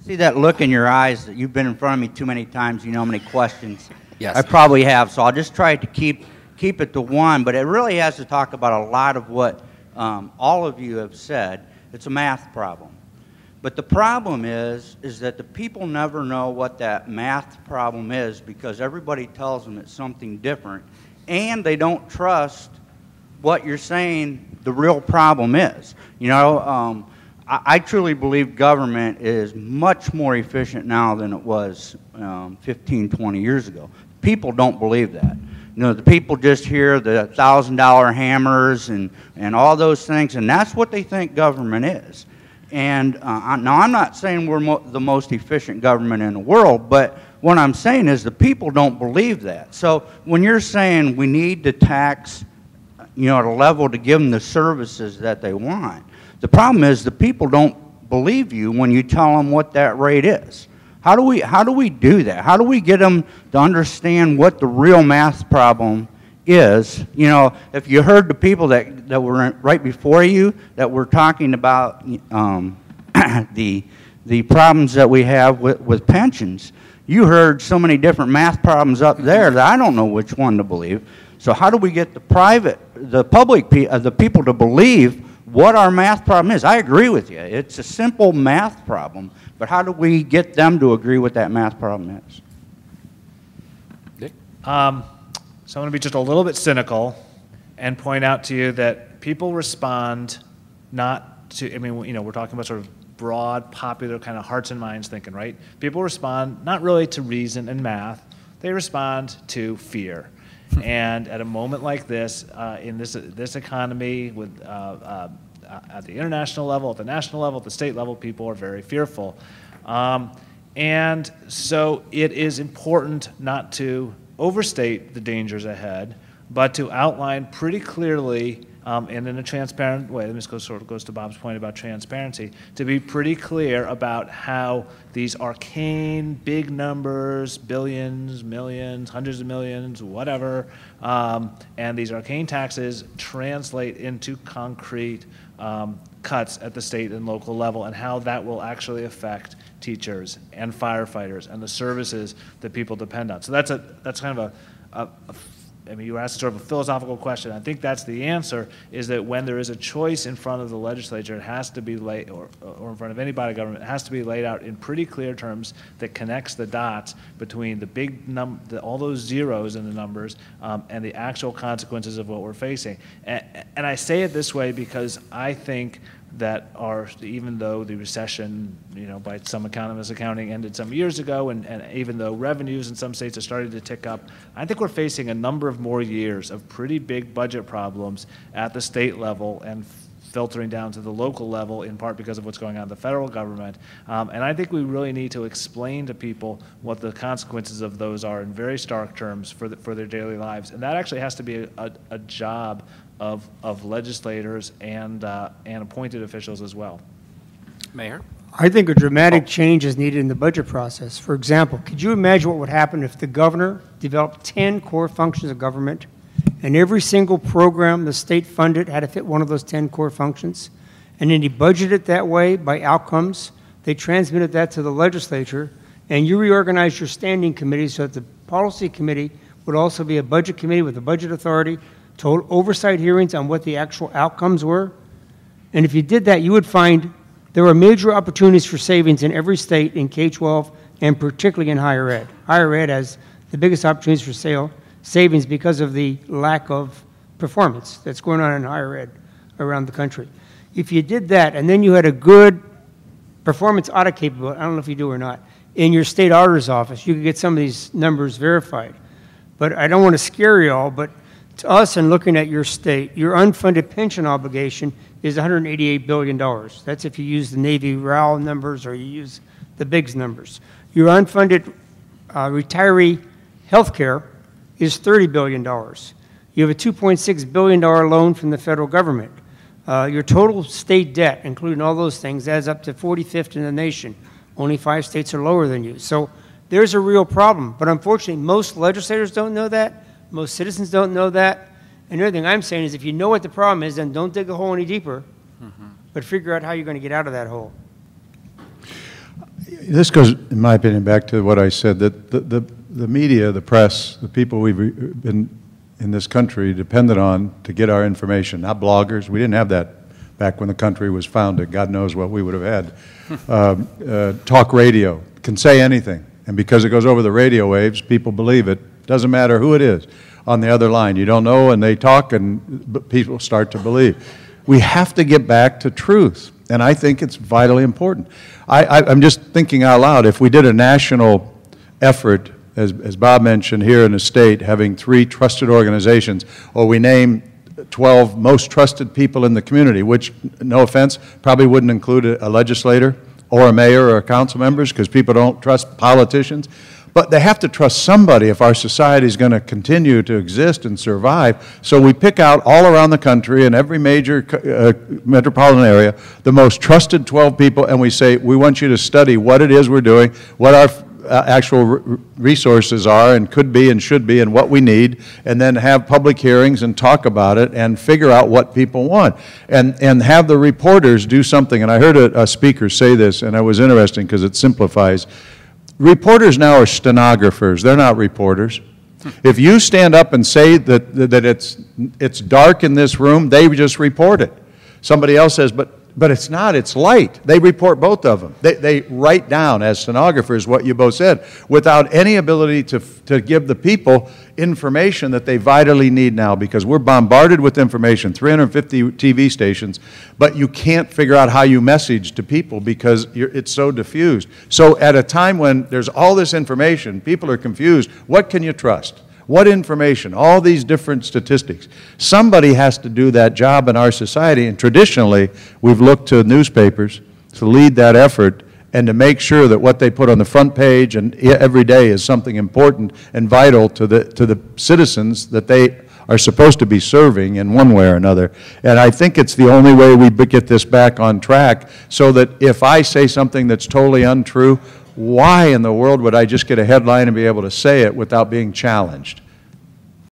See that look in your eyes that you've been in front of me too many times. You know how many questions. Yes. I probably have, so I'll just try to keep it to one. But it really has to talk about a lot of what all of you have said. It's a math problem. But the problem is that the people never know what that math problem is because everybody tells them it's something different, and they don't trust what you're saying the real problem is. You know, I truly believe government is much more efficient now than it was 15, 20 years ago. People don't believe that. You know, the people just hear the $1,000 hammers and all those things, and that's what they think government is. And now I'm not saying we're the most efficient government in the world, but what I'm saying is the people don't believe that. So when you're saying we need to tax, you know, at a level to give them the services that they want, the problem is the people don't believe you when you tell them what that rate is. How do we do that? How do we get them to understand what the real math problem is? You know, if you heard the people that were right before you that were talking about the problems that we have with pensions, you heard so many different math problems up there that I don't know which one to believe. So how do we get the people to believe what our math problem is? I agree with you. It's a simple math problem, but how do we get them to agree what that math problem is? Dick? So I'm going to be just a little bit cynical and point out to you that people respond not to, I mean, you know, we're talking about sort of broad, popular kind of hearts and minds thinking, right? People respond not really to reason and math. They respond to fear. And at a moment like this, in this economy, with at the international level, at the national level, at the state level, people are very fearful. And so it is important not to overstate the dangers ahead, but to outline pretty clearly and in a transparent way. This sort of goes to Bob's point about transparency, to be pretty clear about how these arcane big numbers, billions, millions, hundreds of millions, whatever, and these arcane taxes translate into concrete cuts at the state and local level, and how that will actually affect teachers and firefighters and the services that people depend on. So that's kind of I mean, you were asked sort of a philosophical question. I think that's the answer, is that when there is a choice in front of the legislature, it has to be laid, or in front of any body of government, it has to be laid out in pretty clear terms that connects the dots between the big all those zeros in the numbers and the actual consequences of what we're facing. And I say it this way because I think that even though the recession, you know, by some economists' accounting ended some years ago, and even though revenues in some states are starting to tick up, I think we're facing a number of more years of pretty big budget problems at the state level and filtering down to the local level, in part because of what's going on in the federal government. And I think we really need to explain to people what the consequences of those are in very stark terms for their daily lives. And that actually has to be a job of legislators and appointed officials as well. Mayor? I think a dramatic change is needed in the budget process. For example, could you imagine what would happen if the governor developed 10 core functions of government, and every single program the state funded had to fit one of those 10 core functions, and then he budgeted it that way by outcomes? They transmitted that to the legislature, and you reorganized your standing committee so that the policy committee would also be a budget committee with a budget authority, to oversight hearings on what the actual outcomes were. And if you did that, you would find there are major opportunities for savings in every state in K-12 and particularly in higher ed. Higher ed has the biggest opportunities for savings because of the lack of performance that's going on in higher ed around the country. If you did that and then you had a good performance audit capability, I don't know if you do or not, in your state auditor's office, you could get some of these numbers verified. But I don't want to scare you all, but to us, and looking at your state, your unfunded pension obligation is $188 billion. That's if you use the Navy RAL numbers or you use the BIGS numbers. Your unfunded retiree health care is $30 billion. You have a $2.6 billion loan from the federal government. Your total state debt, including all those things, adds up to 45th in the nation. Only 5 states are lower than you. So there's a real problem. But unfortunately, most legislators don't know that. Most citizens don't know that. And the other thing I'm saying is if you know what the problem is, then don't dig a hole any deeper, but figure out how you're going to get out of that hole. This goes, in my opinion, back to what I said, that the media, the press, the people we've been in this country depended on to get our information, not bloggers. We didn't have that back when the country was founded. God knows what we would have had. Talk radio can say anything, and because it goes over the radio waves, people believe it. Doesn't matter who it is on the other line. You don't know, and they talk, and people start to believe. We have to get back to truth, and I think it's vitally important. I'm just thinking out loud, if we did a national effort, as Bob mentioned, here in the state, having 3 trusted organizations, or we name 12 most trusted people in the community, which, no offense, probably wouldn't include a legislator or a mayor or council members, because people don't trust politicians. But they have to trust somebody if our society is going to continue to exist and survive. So we pick out all around the country in every major metropolitan area the most trusted 12 people, and we say, we want you to study what it is we're doing, what our actual resources are and could be and should be and what we need, and then have public hearings and talk about it and figure out what people want. And have the reporters do something. And I heard a speaker say this, and it was interesting because it simplifies. Reporters now are stenographers. They're not reporters. If you stand up and say that it's dark in this room, they just report it. Somebody else says, but it's not, it's light. They report both of them. They write down as stenographers what you both said without any ability to give the people information that they vitally need now, because we're bombarded with information, 350 TV stations, but you can't figure out how you message to people because it's so diffused. So at a time when there's all this information, people are confused. What can you trust? What information? All these different statistics. Somebody has to do that job in our society, and traditionally we've looked to newspapers to lead that effort and to make sure that what they put on the front page and every day is something important and vital to the citizens that they are supposed to be serving in one way or another. And I think it's the only way we get this back on track, so that if I say something that's totally untrue, why in the world would I just get a headline and be able to say it without being challenged?